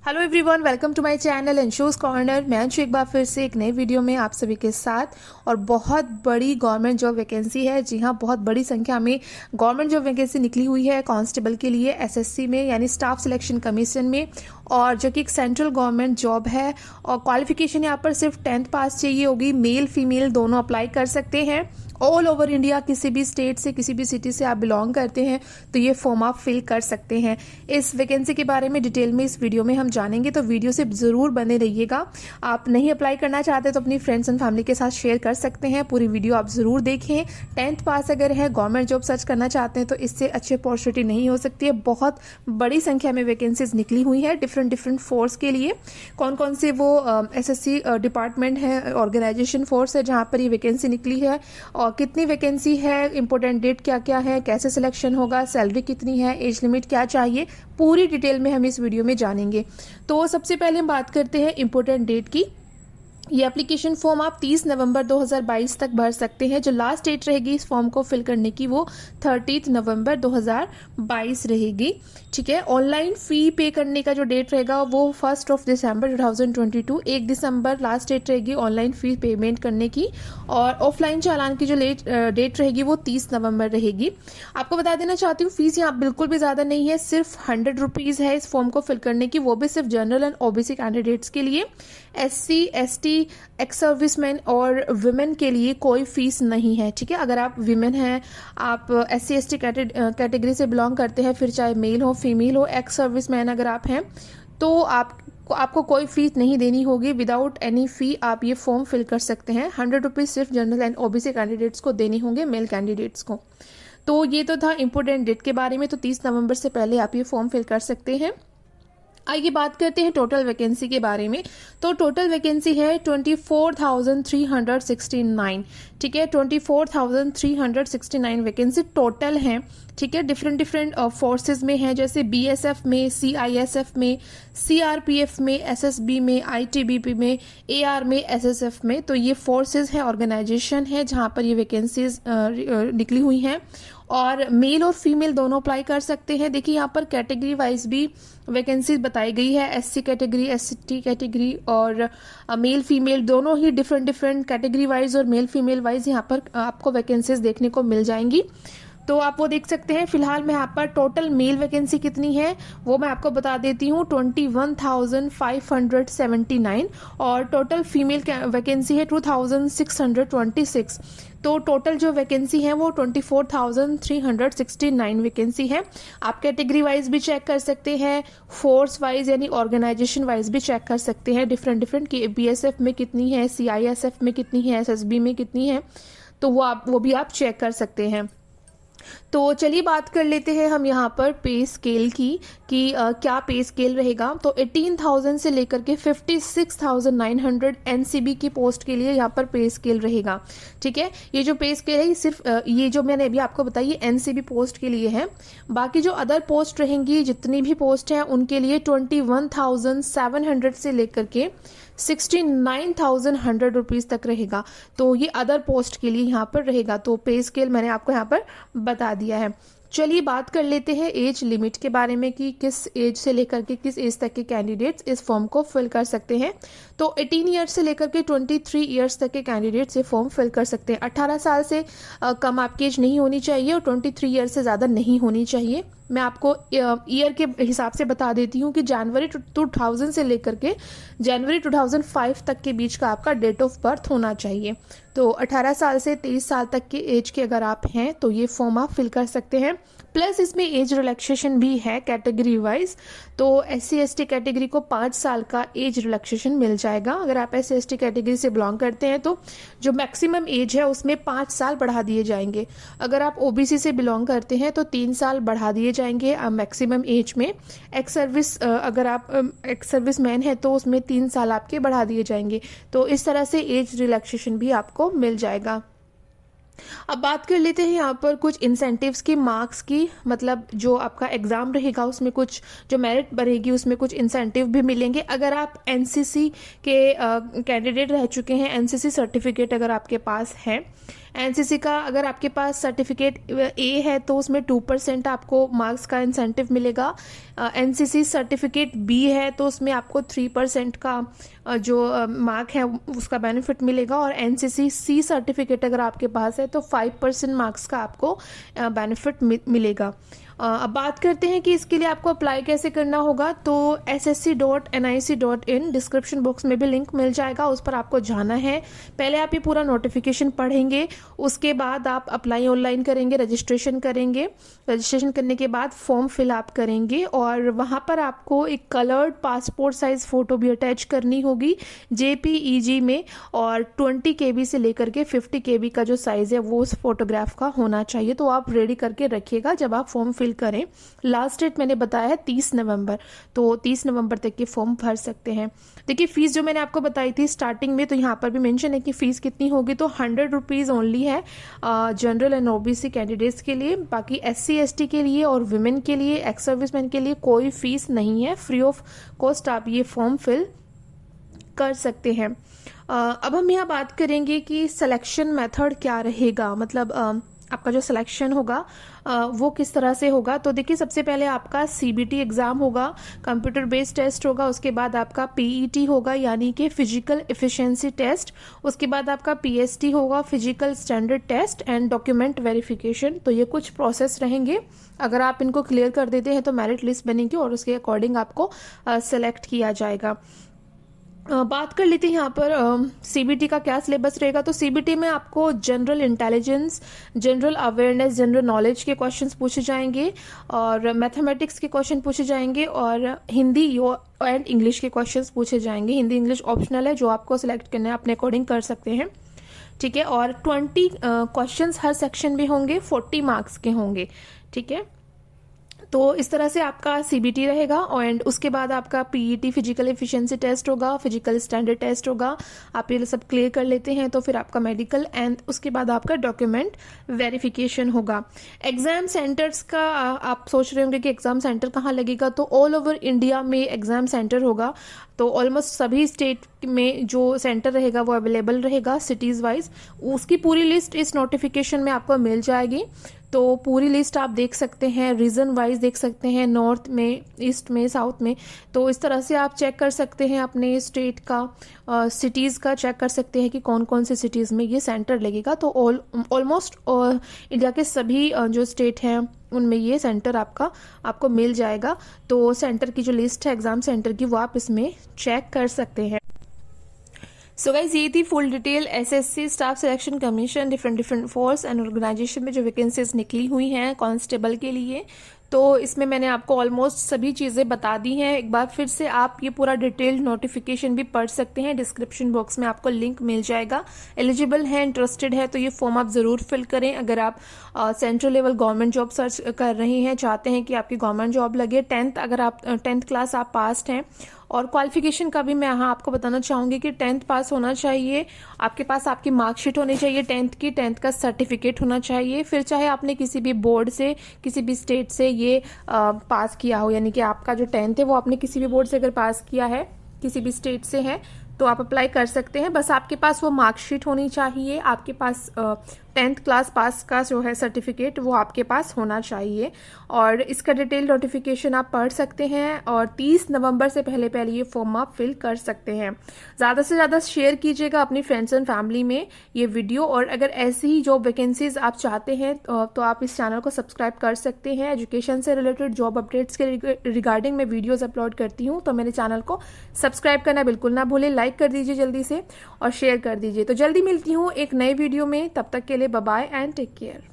Hello everyone, welcome to my channel Anshu's corner. मैं अंशु एक बार फिर से एक नए वीडियो में आप सभी के साथ। और बहुत बड़ी गवर्नमेंट जॉब वैकेंसी है। जी हाँ, बहुत बड़ी संख्या में गवर्नमेंट जॉब वैकेंसी निकली हुई है कांस्टेबल के लिए एसएससी में, यानी स्टाफ सिलेक्शन कमीशन में, और जो कि एक सेंट्रल गवर्नमेंट जॉब है। और क्वालिफिकेशन यहाँ पर सिर्फ 10th पास चाहिए होगी। मेल फीमेल दोनों अप्लाई कर सकते हैं। ऑल ओवर इंडिया किसी भी स्टेट से, किसी भी सिटी से आप बिलोंग करते हैं तो ये फॉर्म आप फिल कर सकते हैं। इस वैकेंसी के बारे में डिटेल में इस वीडियो में हम जानेंगे, तो वीडियो से ज़रूर बने रहिएगा। आप नहीं अप्लाई करना चाहते तो अपनी फ्रेंड्स एंड फैमिली के साथ शेयर कर सकते हैं। पूरी वीडियो आप ज़रूर देखें। 10th पास अगर है, गवर्नमेंट जॉब सर्च करना चाहते हैं तो इससे अच्छी अपॉर्चुनिटी नहीं हो सकती है। बहुत बड़ी संख्या में वैकेंसीज निकली हुई है डिफरेंट फोर्स के लिए। कौन कौन से वो एसएससी डिपार्टमेंट है, ऑर्गेनाइजेशन फोर्स है जहाँ पर ये वैकेंसी निकली है, और कितनी वैकेंसी है, इंपॉर्टेंट डेट क्या क्या है, कैसे सिलेक्शन होगा, सैलरी कितनी है, एज लिमिट क्या चाहिए, पूरी डिटेल में हम इस वीडियो में जानेंगे। तो सबसे पहले हम बात करते हैं इंपॉर्टेंट डेट की। ये एप्लीकेशन फॉर्म आप 30 नवंबर 2022 तक भर सकते हैं। जो लास्ट डेट रहेगी इस फॉर्म को फिल करने की वो 30 नवंबर 2022 रहेगी। ठीक है। ऑनलाइन फी पे करने का जो डेट रहेगा वो 1 दिसंबर 2022, 1 दिसंबर लास्ट डेट रहेगी ऑनलाइन फी पेमेंट करने की। और ऑफलाइन चालान की जो डेट रहेगी वो 30 नवंबर रहेगी। आपको बता देना चाहती हूँ, फीस यहाँ बिल्कुल भी ज़्यादा नहीं है, सिर्फ 100 रुपीज़ है इस फॉर्म को फिल करने की, वो भी सिर्फ जनरल एंड ओबीसी कैंडिडेट्स के लिए। एससी, एसटी, एक्स सर्विसमैन और वुमेन के लिए कोई फीस नहीं है। ठीक है। अगर आप विमेन हैं, आप एससी एसटी कैटेगरी से बिलोंग करते हैं, फिर चाहे मेल हो फीमेल हो, एक्स सर्विसमैन अगर आप हैं, तो आपको कोई फीस नहीं देनी होगी। विदाउट एनी फी आप ये फॉर्म फिल कर सकते हैं। 100 रुपीज़ सिर्फ जनरल एंड ओबीसी कैंडिडेट्स को देने होंगे, मेल कैंडिडेट्स को। तो ये तो था इंपॉर्टेंट डेट के बारे में। तो 30 नवंबर से पहले आप ये फॉर्म फिल कर सकते हैं। आइए बात करते हैं टोटल वैकेंसी के बारे में। तो टोटल वैकेंसी है 24,369। ठीक है, 24,369 वैकेंसी टोटल हैं। ठीक है। डिफरेंट फोर्सेस में है, जैसे बीएसएफ में, सीआईएसएफ में, सीआरपीएफ में, एसएसबी में, आईटीबीपी में, एआर में, एसएसएफ में। तो ये फोर्सेस है, ऑर्गेनाइजेशन है जहाँ पर ये वैकेंसीज निकली हुई हैं। और मेल और फीमेल दोनों अप्लाई कर सकते हैं। देखिए यहाँ पर कैटेगरी वाइज भी वैकेंसी बताई गई है। एससी कैटेगरी, एसटी कैटेगरी और मेल फीमेल दोनों ही डिफरेंट कैटेगरी वाइज और मेल फीमेल वाइज यहाँ पर आपको वैकेंसीज देखने को मिल जाएंगी। तो आप वो देख सकते हैं। फिलहाल मैं यहाँ पर टोटल मेल वैकेंसी कितनी है वो मैं आपको बता देती हूँ, 21,579। और टोटल फीमेल वैकेंसी है 2,626। तो टोटल जो वैकेंसी है वो 24,369 वैकेंसी है। आप कैटेगरी वाइज भी चेक कर सकते हैं, फोर्स वाइज यानी ऑर्गेनाइजेशन वाइज भी चेक कर सकते हैं। डिफरेंट कि बीएसएफ में कितनी है, सीआईएसएफ में कितनी है, एसएसबी में कितनी है, तो वो भी आप चेक कर सकते हैं। तो चलिए बात कर लेते हैं हम यहाँ पर पे स्केल की कि क्या पे स्केल रहेगा। तो 18,000 से लेकर के 56,900 एनसीबी की पोस्ट के लिए यहाँ पर पे स्केल रहेगा। ठीक है। ये जो पे स्केल है ये सिर्फ ये जो मैंने अभी आपको बताई ये एनसीबी पोस्ट के लिए है। बाकी जो अदर पोस्ट रहेंगी, जितनी भी पोस्ट हैं उनके लिए 21,700 से लेकर के 69,100 रुपीज़ तक रहेगा। तो ये अदर पोस्ट के लिए यहाँ पर रहेगा। तो पे स्केल मैंने आपको यहाँ पर बता दिया है। चलिए बात कर लेते हैं एज लिमिट के बारे में कि किस एज से लेकर के किस एज तक के कैंडिडेट्स इस फॉर्म को फिल कर सकते हैं। तो 18 ईयर्स से लेकर के 23 ईयर्स तक के कैंडिडेट्स ये फॉर्म फिल कर सकते हैं। 18 साल से कम आपकी एज नहीं होनी चाहिए और 23 ईयर से ज़्यादा नहीं होनी चाहिए। मैं आपको ईयर के हिसाब से बता देती हूँ कि जनवरी 2000 से लेकर के जनवरी 2005 तक के बीच का आपका डेट ऑफ बर्थ होना चाहिए। तो 18 साल से 23 साल तक के एज के अगर आप हैं तो ये फॉर्म आप फिल कर सकते हैं। प्लस इसमें एज रिलैक्सेशन भी है कैटेगरी वाइज। तो एससी एसटी कैटेगरी को 5 साल का एज रिलैक्सेशन मिल जाएगा। अगर आप एससी एसटी कैटेगरी से बिलोंग करते हैं तो जो मैक्सिमम एज है उसमें 5 साल बढ़ा दिए जाएंगे। अगर आप ओबीसी से बिलोंग करते हैं तो 3 साल बढ़ा दिए जाएंगे मैक्सिमम एज में। एक्स सर्विस अगर आप एक्स सर्विस मैन है तो उसमें 3 साल आपके बढ़ा दिए जाएंगे। तो इस तरह से एज रिलैक्सेशन भी आपको मिल जाएगा। अब बात कर लेते हैं यहाँ पर कुछ इंसेंटिव्स की, मार्क्स की, मतलब जो आपका एग्जाम रहेगा उसमें कुछ जो मेरिट बढ़ेगी उसमें कुछ इंसेंटिव भी मिलेंगे। अगर आप एनसीसी के कैंडिडेट रह चुके हैं, एनसीसी सर्टिफिकेट अगर आपके पास है, एनसीसी का अगर आपके पास सर्टिफिकेट ए है तो उसमें 2% आपको मार्क्स का इंसेंटिव मिलेगा। एनसीसी सर्टिफिकेट बी है तो उसमें आपको 3% का जो मार्क है उसका बेनिफिट मिलेगा। और एनसीसी सी सर्टिफिकेट अगर आपके पास है तो 5% मार्क्स का आपको बेनिफिट मिलेगा। अब बात करते हैं कि इसके लिए आपको अप्लाई कैसे करना होगा। तो ssc.nic.in डिस्क्रिप्शन बॉक्स में भी लिंक मिल जाएगा, उस पर आपको जाना है। पहले आप ये पूरा नोटिफिकेशन पढ़ेंगे, उसके बाद आप अप्लाई ऑनलाइन करेंगे, रजिस्ट्रेशन करेंगे। रजिस्ट्रेशन करने के बाद फॉर्म फिल आप करेंगे और वहाँ पर आपको एक कलर्ड पासपोर्ट साइज फ़ोटो भी अटैच करनी होगी JPEG में, और 20 KB से लेकर के 50 KB का जो साइज़ है वो उस फोटोग्राफ का होना चाहिए। तो आप रेडी करके रखिएगा जब आप फॉर्म फिल करें। लास्ट डेट मैंने बताया है 30 नवंबर, तो 30 नवंबर तक के फॉर्म भर सकते हैं। देखिए फीस जो मैंने आपको बताई थी स्टार्टिंग में, तो यहाँ पर भी मेंशन है कि फ़ीस कितनी होगी। तो 100 रुपीज़ ओनली है जनरल एंड OBC कैंडिडेट्स के लिए। बाकी SC ST के लिए और वुमेन के लिए, एक्स सर्विसमैन के लिए कोई फीस नहीं है, फ्री ऑफ कॉस्ट आप ये फॉर्म फिल कर सकते हैं। अब हम यहाँ बात करेंगे कि सिलेक्शन मेथड क्या रहेगा, मतलब आपका जो सिलेक्शन होगा वो किस तरह से होगा। तो देखिए सबसे पहले आपका CBT एग्ज़ाम होगा, कंप्यूटर बेस्ड टेस्ट होगा। उसके बाद आपका PET होगा यानी कि फिजिकल एफिशिएंसी टेस्ट। उसके बाद आपका PST होगा, physical standard test and document verification. तो ये कुछ प्रोसेस रहेंगे। अगर आप इनको क्लियर कर देते हैं तो मेरिट लिस्ट बनेगी और उसके अकॉर्डिंग आपको सेलेक्ट किया जाएगा। बात कर लेते हैं यहाँ पर CBT का क्या सिलेबस रहेगा। तो CBT में आपको general intelligence, general awareness, general knowledge के क्वेश्चंस पूछे जाएंगे और मैथमेटिक्स के क्वेश्चन पूछे जाएंगे और हिंदी एंड इंग्लिश के क्वेश्चंस पूछे जाएंगे। हिंदी इंग्लिश ऑप्शनल है, जो आपको सिलेक्ट करना है अपने अकॉर्डिंग कर सकते हैं, ठीक है। और 20 क्वेश्चंस हर सेक्शन में होंगे, 40 मार्क्स के होंगे, ठीक है। तो इस तरह से आपका CBT रहेगा। एंड उसके बाद आपका PET फिजिकल एफिशिएंसी टेस्ट होगा, फिजिकल स्टैंडर्ड टेस्ट होगा। आप ये सब क्लियर कर लेते हैं तो फिर आपका मेडिकल एंड उसके बाद आपका डॉक्यूमेंट वेरिफिकेशन होगा। एग्जाम सेंटर्स का आप सोच रहे होंगे कि एग्जाम सेंटर कहाँ लगेगा। तो ऑल ओवर इंडिया में एग्जाम सेंटर होगा। तो ऑलमोस्ट सभी स्टेट में जो सेंटर रहेगा वो अवेलेबल रहेगा सिटीज़ वाइज। उसकी पूरी लिस्ट इस नोटिफिकेशन में आपको मिल जाएगी। तो पूरी लिस्ट आप देख सकते हैं, रीजन वाइज देख सकते हैं, नॉर्थ में, ईस्ट में, साउथ में। तो इस तरह से आप चेक कर सकते हैं अपने स्टेट का, सिटीज़ का चेक कर सकते हैं कि कौन कौन से सिटीज़ में ये सेंटर लगेगा। तो ऑलमोस्ट इंडिया के सभी जो स्टेट हैं उनमें ये सेंटर आपको मिल जाएगा। तो सेंटर की जो लिस्ट है एग्ज़ाम सेंटर की वो आप इसमें चेक कर सकते हैं। सो गाइज ये थी full detail SSC staff selection commission different force and organisation में जो वैकेंसीज निकली हुई हैं कांस्टेबल के लिए। तो इसमें मैंने आपको ऑलमोस्ट सभी चीज़ें बता दी हैं। एक बार फिर से आप ये पूरा डिटेल्ड नोटिफिकेशन भी पढ़ सकते हैं, डिस्क्रिप्शन बॉक्स में आपको लिंक मिल जाएगा। एलिजिबल है, इंटरेस्टेड है तो ये फॉर्म आप ज़रूर फिल करें। अगर आप central level government job search कर रहे हैं, चाहते हैं कि आपकी गवर्नमेंट जॉब लगे, 10th अगर आप 10th क्लास आप पास्ड हैं। और क्वालिफिकेशन का भी मैं यहाँ आपको बताना चाहूँगी कि 10th पास होना चाहिए, आपके पास आपकी मार्कशीट होनी चाहिए 10th की, 10th का सर्टिफिकेट होना चाहिए। फिर चाहे आपने किसी भी बोर्ड से, किसी भी स्टेट से ये पास किया हो, यानी कि आपका जो 10th है वो आपने किसी भी बोर्ड से अगर पास किया है, किसी भी स्टेट से है, तो आप अप्लाई कर सकते हैं। बस आपके पास वो मार्कशीट होनी चाहिए, आपके पास 10th क्लास पास का जो है सर्टिफिकेट वो आपके पास होना चाहिए। और इसका डिटेल नोटिफिकेशन आप पढ़ सकते हैं और 30 नवंबर से पहले ये फॉर्म आप फिल कर सकते हैं। ज़्यादा से ज़्यादा शेयर कीजिएगा अपनी फ्रेंड्स एंड फैमिली में ये वीडियो। और अगर ऐसी ही जॉब वैकेंसीज आप चाहते हैं तो आप इस चैनल को सब्सक्राइब कर सकते हैं। एजुकेशन से रिलेटेड जॉब अपडेट्स के रिगार्डिंग मैं वीडियोज़ अपलोड करती हूँ, तो मेरे चैनल को सब्सक्राइब करना बिल्कुल ना भूलें। लाइक कर दीजिए जल्दी से और शेयर कर दीजिए। तो जल्दी मिलती हूँ एक नए वीडियो में, तब तक के लिए bye bye and take care.